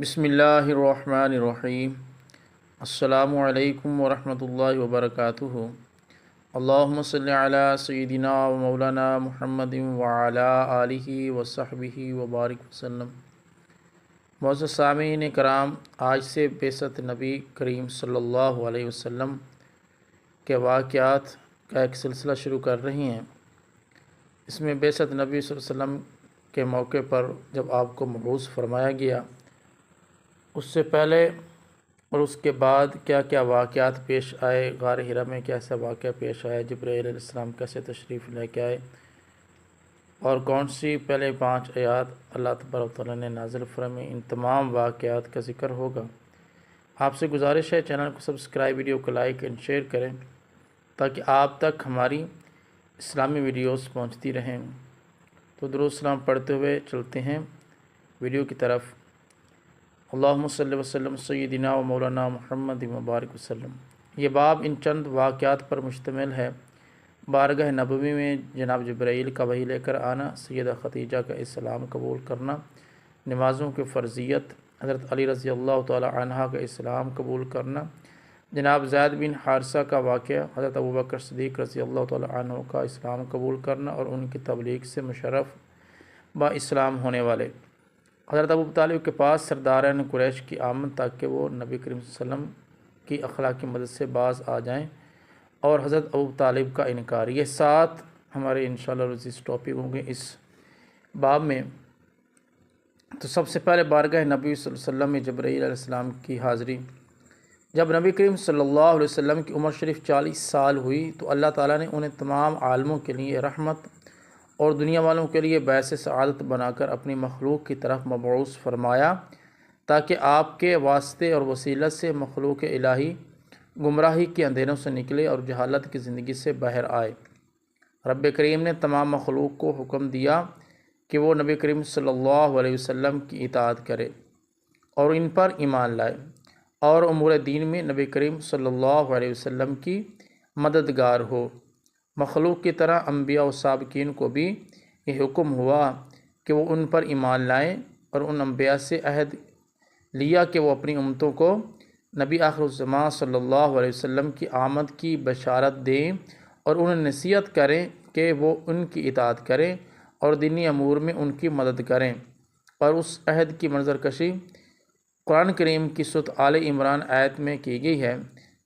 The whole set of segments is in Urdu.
بسم اللہ الرحمن الرحیم۔ السلام علیکم ورحمۃ اللہ وبرکاتہ۔ اللہم صلی علی سیدنا و مولانا محمد وعلی آلہ وصحبہ وبارک وسلم۔ معزز سامعین کرام، آج سے بعثت نبی کریم صلی اللہ علیہ وسلم کے واقعات کا ایک سلسلہ شروع کر رہی ہیں۔ اس میں بعثت نبی صلی اللہ علیہ وسلم کے موقع پر جب آپ کو مبعوث فرمایا گیا، اس سے پہلے اور اس کے بعد کیا کیا واقعات پیش آئے، غار حرا میں کیسا واقعہ پیش آیا، جبرائیل علیہ السلام کیسے تشریف لے کے آئے، اور کون سی پہلے 5 آیات اللہ تبارک و تعالیٰ نے نازل فرمائیں، ان تمام واقعات کا ذکر ہوگا۔ آپ سے گزارش ہے چینل کو سبسکرائب، ویڈیو کو لائک اینڈ شیئر کریں تاکہ آپ تک ہماری اسلامی ویڈیوز پہنچتی رہیں۔ تو درود سلام پڑھتے ہوئے چلتے ہیں ویڈیو کی طرف۔ اللہم صلی وسلم سیدنا و مولانا محمد مبارک وسلم۔ یہ باب ان چند واقعات پر مشتمل ہے: بارگاہ نبوی میں جناب جبرائیل کا وحی لے کر آنا، سیدہ خدیجہ کا اسلام قبول کرنا، نمازوں کی فرضیت، حضرت علی رضی اللہ تعالی عنہ کا اسلام قبول کرنا، جناب زید بن حارثہ کا واقعہ، حضرت ابوبکر صدیق رضی اللہ تعالی عنہ کا اسلام قبول کرنا اور ان کی تبلیغ سے مشرف با اسلام ہونے والے حضرت ابو طالب کے پاس سرداران قریش کی آمد تاکہ وہ نبی کریم صلی اللہ علیہ وسلم کی اخلاقی مدد سے باز آ جائیں، اور حضرت ابو طالب کا انکار۔ یہ 7 ہمارے انشاءاللہ روزی ٹاپک ہوں گے اس باب میں۔ تو سب سے پہلے بارگاہ نبی صلی اللہ علیہ وسلم میں جبرائیل علیہ السلام کی حاضری۔ جب نبی کریم صلی اللہ علیہ وسلم کی عمر شریف 40 سال ہوئی تو اللہ تعالیٰ نے انہیں تمام عالموں کے لیے رحمت اور دنیا والوں کے لیے باعث سعادت بنا کر اپنی مخلوق کی طرف مبعوث فرمایا تاکہ آپ کے واسطے اور وسیلت سے مخلوق الہی گمراہی کے اندھیروں سے نکلے اور جہالت کی زندگی سے باہر آئے۔ رب کریم نے تمام مخلوق کو حکم دیا کہ وہ نبی کریم صلی اللہ علیہ وسلم کی اطاعت کرے اور ان پر ایمان لائے، اور امور دین میں نبی کریم صلی اللہ علیہ وسلم کی مددگار ہو۔ مخلوق کی طرح انبیاء و سابقین کو بھی یہ حکم ہوا کہ وہ ان پر ایمان لائیں، اور ان انبیاء سے عہد لیا کہ وہ اپنی امتوں کو نبی آخر الزمان صلی اللہ علیہ وسلم کی آمد کی بشارت دیں اور انہیں نصیحت کریں کہ وہ ان کی اطاعت کریں اور دینی امور میں ان کی مدد کریں۔ اور اس عہد کی منظر کشی قرآن کریم کی سورۃ آل عمران آیت میں کی گئی ہے،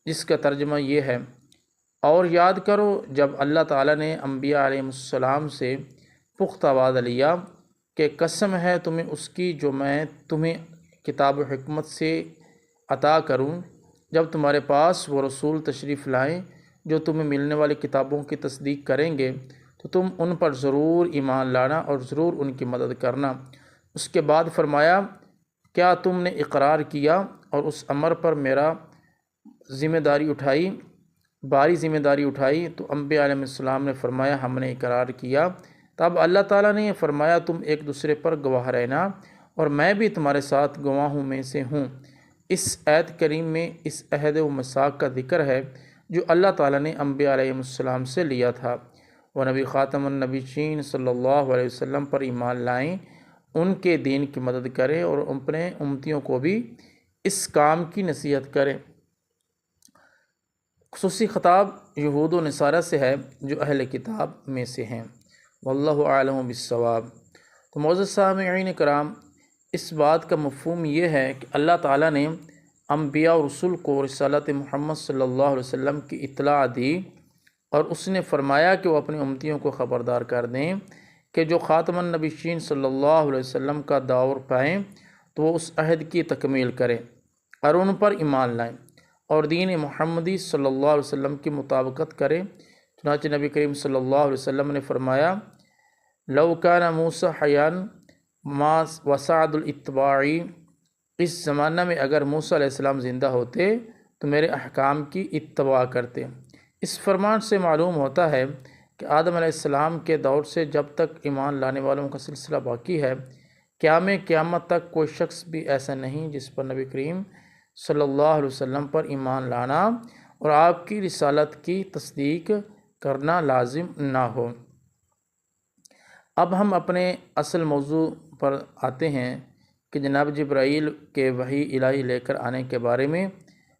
جس کا ترجمہ یہ ہے: اور یاد کرو جب اللہ تعالیٰ نے انبیاء علیہ السلام سے پختہ وعدہ لیا کہ قسم ہے تمہیں اس کی جو میں تمہیں کتاب و حکمت سے عطا کروں، جب تمہارے پاس وہ رسول تشریف لائیں جو تمہیں ملنے والی کتابوں کی تصدیق کریں گے تو تم ان پر ضرور ایمان لانا اور ضرور ان کی مدد کرنا۔ اس کے بعد فرمایا: کیا تم نے اقرار کیا اور اس امر پر میرا باری ذمہ داری اٹھائی؟ تو انبیاء علیہ السلام نے فرمایا: ہم نے اقرار کیا۔ تب اللہ تعالیٰ نے فرمایا: تم ایک دوسرے پر گواہ رہنا اور میں بھی تمہارے ساتھ گواہوں میں سے ہوں۔ اس آیت کریم میں اس عہد و میثاق کا ذکر ہے جو اللہ تعالیٰ نے انبیاء علیہ السلام سے لیا تھا۔ وہ نبی خاتم النبیین صلی اللہ علیہ وسلم پر ایمان لائیں، ان کے دین کی مدد کریں اور اپنے امتیوں کو بھی اس کام کی نصیحت کریں۔ خصوصی خطاب یہود و نصارہ سے ہے جو اہل کتاب میں سے ہیں۔ واللہ اعلم بالصواب۔ تو معزز سامعین کرام، اس بات کا مفہوم یہ ہے کہ اللہ تعالیٰ نے انبیاء و رسول کو رسالت محمد صلی اللہ علیہ وسلم کی اطلاع دی، اور اس نے فرمایا کہ وہ اپنی امتیوں کو خبردار کر دیں کہ جو خاتم النبیین صلی اللہ علیہ وسلم کا دور پائیں تو وہ اس عہد کی تکمیل کریں اور ان پر ایمان لائیں اور دین محمدی صلی اللہ علیہ وسلم کی مطابقت کریں۔ چنانچہ نبی کریم صلی اللہ علیہ وسلم نے فرمایا: لو کان موسیٰ حیان ما وسعد الاتباعی، اس زمانہ میں اگر موسیٰ علیہ السلام زندہ ہوتے تو میرے احکام کی اتباع کرتے۔ اس فرمان سے معلوم ہوتا ہے کہ آدم علیہ السلام کے دور سے جب تک ایمان لانے والوں کا سلسلہ باقی ہے، قیامت تک کوئی شخص بھی ایسا نہیں جس پر نبی کریم صلی اللہ علیہ وسلم پر ایمان لانا اور آپ کی رسالت کی تصدیق کرنا لازم نہ ہو۔ اب ہم اپنے اصل موضوع پر آتے ہیں کہ جناب جبرائیل کے وحی الہی لے کر آنے کے بارے میں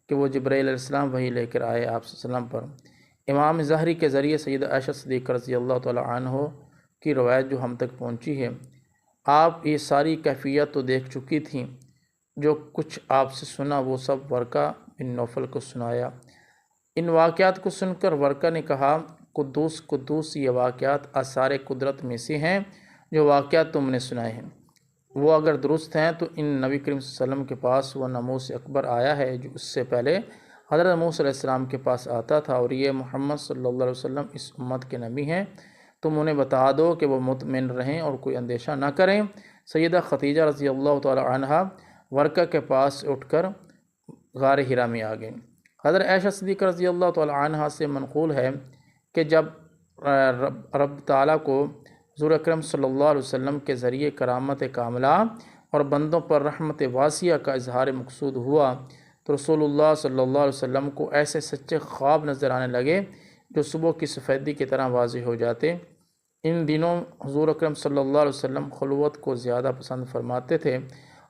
کہ وہ جبرائیل علیہ السلام وحی لے کر آئے آپ صلی اللہ علیہ وسلم پر۔ امام ظاہری کے ذریعے سیدہ عائشہ صدیقہ رضی اللہ تعالی عنہ کی روایت جو ہم تک پہنچی ہے، آپ یہ ساری کیفیت تو دیکھ چکی تھیں، جو کچھ آپ سے سنا وہ سب ورقہ بن نوفل کو سنایا۔ ان واقعات کو سن کر ورقہ نے کہا، قدوس قدوس، یہ واقعات آثار قدرت میں سے ہیں جو واقعات تم نے سنائے ہیں، وہ اگر درست ہیں تو ان نبی کریم صلی اللہ علیہ وسلم کے پاس وہ ناموس اکبر آیا ہے جو اس سے پہلے حضرت موسیٰ علیہ السلام کے پاس آتا تھا، اور یہ محمد صلی اللہ علیہ وسلم اس امت کے نبی ہیں، تم انہیں بتا دو کہ وہ مطمئن رہیں اور کوئی اندیشہ نہ کریں۔ سیدہ خدیجہ رضی اللہ تعالی عنہا ورقہ کے پاس اٹھ کر غار حرا میں آ گئیں۔ حضرت عائشہ صدیقہ رضی اللہ تعالی عنہا سے منقول ہے کہ جب رب تعالیٰ کو حضور اکرم صلی اللہ علیہ وسلم کے ذریعے کرامت کاملہ اور بندوں پر رحمت واسعہ کا اظہار مقصود ہوا تو رسول اللہ صلی اللہ علیہ وسلم کو ایسے سچے خواب نظر آنے لگے جو صبح کی سفیدی کی طرح واضح ہو جاتے۔ ان دنوں حضور اکرم صلی اللہ علیہ وسلم خلوت کو زیادہ پسند فرماتے تھے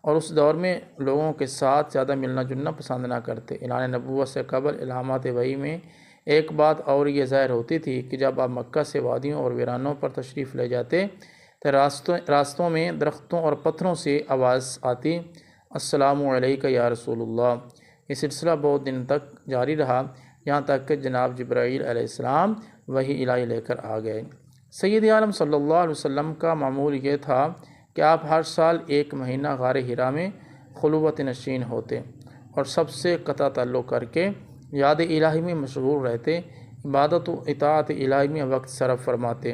اور اس دور میں لوگوں کے ساتھ زیادہ ملنا جلنا پسند نہ کرتے۔ اعلان نبوت سے قبل علامات وحی میں ایک بات اور یہ ظاہر ہوتی تھی کہ جب آپ مکہ سے وادیوں اور ویرانوں پر تشریف لے جاتے تو راستوں میں درختوں اور پتھروں سے آواز آتی، السلام علیکہ یا رسول اللہ۔ یہ سلسلہ بہت دن تک جاری رہا، یہاں تک کہ جناب جبرائیل علیہ السلام وحی الہی لے کر آ گئے۔ سید عالم صلی اللہ علیہ وسلم کا معمول یہ تھا کہ آپ ہر سال ایک مہینہ غار حرا میں خلوت نشین ہوتے اور سب سے قطع تعلق کر کے یاد الہی میں مشغول رہتے، عبادت و اطاعت الہی میں وقت صرف فرماتے۔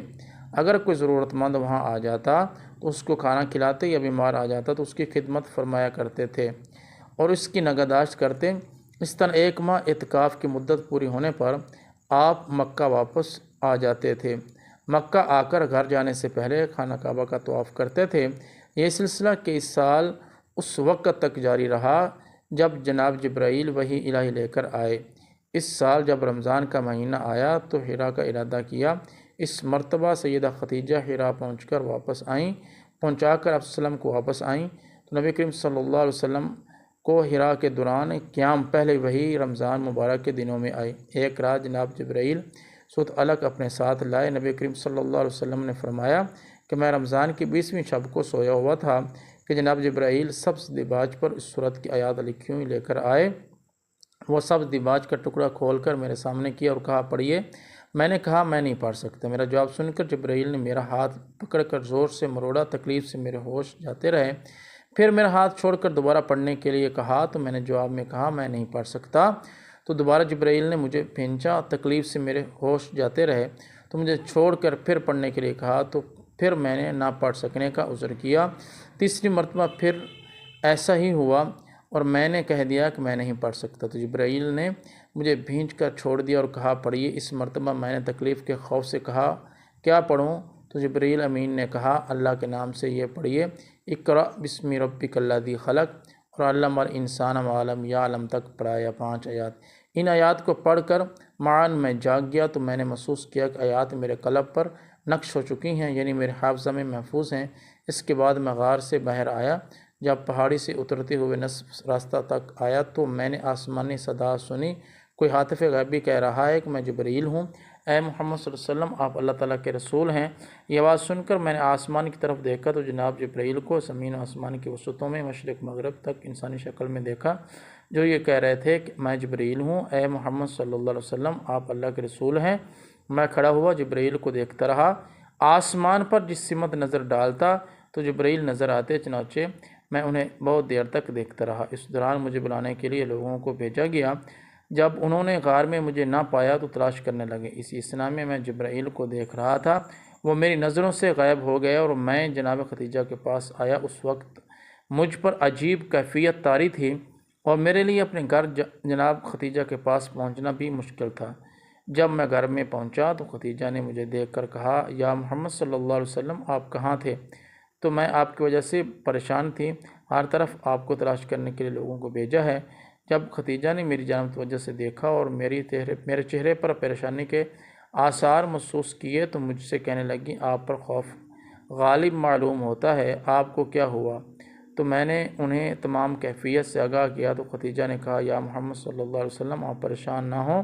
اگر کوئی ضرورت مند وہاں آ جاتا تو اس کو کھانا کھلاتے، یا بیمار آ جاتا تو اس کی خدمت فرمایا کرتے تھے اور اس کی نگہداشت کرتے۔ اس طرح ایک ماہ اعتکاف کی مدت پوری ہونے پر آپ مکہ واپس آ جاتے تھے۔ مکہ آ کر گھر جانے سے پہلے خانہ کعبہ کا طواف کرتے تھے۔ یہ سلسلہ کئی سال اس وقت تک جاری رہا جب جناب جبرائیل وحی الہی لے کر آئے۔ اس سال جب رمضان کا مہینہ آیا تو حرا کا ارادہ کیا۔ اس مرتبہ سیدہ خدیجہ حرا پہنچا کر آپ صلی اللہ علیہ وسلم کو واپس آئیں تو نبی کریم صلی اللہ علیہ وسلم کو حرا کے دوران قیام پہلے وہی رمضان مبارک کے دنوں میں آئی۔ ایک رات جناب جبرائیل سوت الگ اپنے ساتھ لائے۔ نبی کریم صلی اللہ علیہ وسلم نے فرمایا کہ میں رمضان کی 20ویں شب کو سویا ہوا تھا کہ جناب جبرائیل سبز دیباج پر اس سورت کی آیات لکھی ہوئی لے کر آئے۔ وہ سبز دیباج کا ٹکڑا کھول کر میرے سامنے کیا اور کہا، پڑھیے۔ میں نے کہا، میں نہیں پڑھ سکتا۔ میرا جواب سن کر جبرائیل نے میرا ہاتھ پکڑ کر زور سے مروڑا، تکلیف سے میرے ہوش جاتے رہے۔ پھر میرا ہاتھ چھوڑ کر دوبارہ پڑھنے کے لیے کہا تو میں نے جواب میں کہا، میں نہیں پڑھ سکتا۔ تو دوبارہ جبرائیل نے مجھے پھینچا، تکلیف سے میرے ہوش جاتے رہے تو مجھے چھوڑ کر پھر پڑھنے کے لیے کہا تو پھر میں نے نہ پڑھ سکنے کا عذر کیا۔ تیسری مرتبہ پھر ایسا ہی ہوا اور میں نے کہہ دیا کہ میں نہیں پڑھ سکتا، تو جبرائیل نے مجھے بھینچ کر چھوڑ دیا اور کہا، پڑھیے۔ اس مرتبہ میں نے تکلیف کے خوف سے کہا، کیا پڑھوں؟ تو جبرائیل امین نے کہا، اللہ کے نام سے یہ پڑھیے، اقرأ بسم ربک الذی خلق، اور علم الانسان ما لم یعلم تک پڑھایا 5 آیات۔ ان آیات کو پڑھ کر معاً میں جاگ گیا تو میں نے محسوس کیا کہ آیات میرے قلب پر نقش ہو چکی ہیں، یعنی میرے حافظہ میں محفوظ ہیں۔ اس کے بعد میں غار سے باہر آیا۔ جب پہاڑی سے اترتے ہوئے نصف راستہ تک آیا تو میں نے آسمانی صدا سنی، کوئی ہاتف غیبی کہہ رہا ہے کہ میں جبرائیل ہوں، اے محمد صلی اللہ علیہ وسلم آپ اللہ تعالیٰ کے رسول ہیں۔ یہ آواز سن کر میں نے آسمان کی طرف دیکھا تو جناب جبرائیل کو زمین و آسمان کے وسطوں میں مشرق مغرب تک انسانی شکل میں دیکھا، جو یہ کہہ رہے تھے کہ میں جبرائیل ہوں، اے محمد صلی اللہ علیہ وسلم آپ اللہ کے رسول ہیں۔ میں کھڑا ہوا جبرائیل کو دیکھتا رہا، آسمان پر جس سمت نظر ڈالتا تو جبرائیل نظر آتے، چنانچہ میں انہیں بہت دیر تک دیکھتا رہا۔ اس دوران مجھے بلانے کے لیے لوگوں کو بھیجا گیا۔ جب انہوں نے غار میں مجھے نہ پایا تو تلاش کرنے لگے۔ اسی اثناء میں جبرائیل کو دیکھ رہا تھا، وہ میری نظروں سے غائب ہو گیا اور میں جناب خدیجہ کے پاس آیا۔ اس وقت مجھ پر عجیب کیفیت طاری تھی اور میرے لیے اپنے گھر جناب خدیجہ کے پاس پہنچنا بھی مشکل تھا۔ جب میں گھر میں پہنچا تو خدیجہ نے مجھے دیکھ کر کہا، یا محمد صلی اللہ علیہ وسلم آپ کہاں تھے؟ تو میں آپ کی وجہ سے پریشان تھی، ہر طرف آپ کو تلاش کرنے کے لیے لوگوں کو بھیجا ہے۔ جب خدیجہ نے میری جانب توجہ سے دیکھا اور میرے چہرے پر پریشانی کے آثار محسوس کیے تو مجھ سے کہنے لگی، آپ پر خوف غالب معلوم ہوتا ہے، آپ کو کیا ہوا؟ تو تو میں نے انہیں تمام کیفیت سے آگاہ کیا تو ختیجہ نے کہا یا محمد صلی اللہ علیہ وسلم آپ پریشان نہ ہوں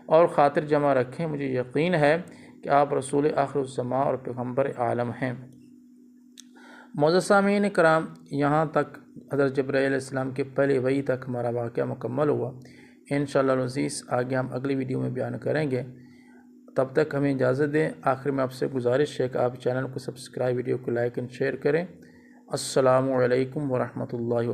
اور خاطر جمع رکھیں، مجھے یقین ہے کہ آپ رسول آخر الزماں اور پیغمبر عالم ہیں۔ معزز سامعین کرام، یہاں تک حضرت جبرائیل علیہ السلام کے پہلے وحی تک ہمارا واقعہ مکمل ہوا۔ انشاءاللہ العزیز آگے ہم اگلی ویڈیو میں بیان کریں گے، تب تک ہمیں اجازت دیں۔ آخر میں آپ سے گزارش ہے کہ آپ چینل کو سبسکرائب، ویڈیو کو لائک اینڈ شیئر کریں۔ السلام علیکم ورحمۃ اللہ۔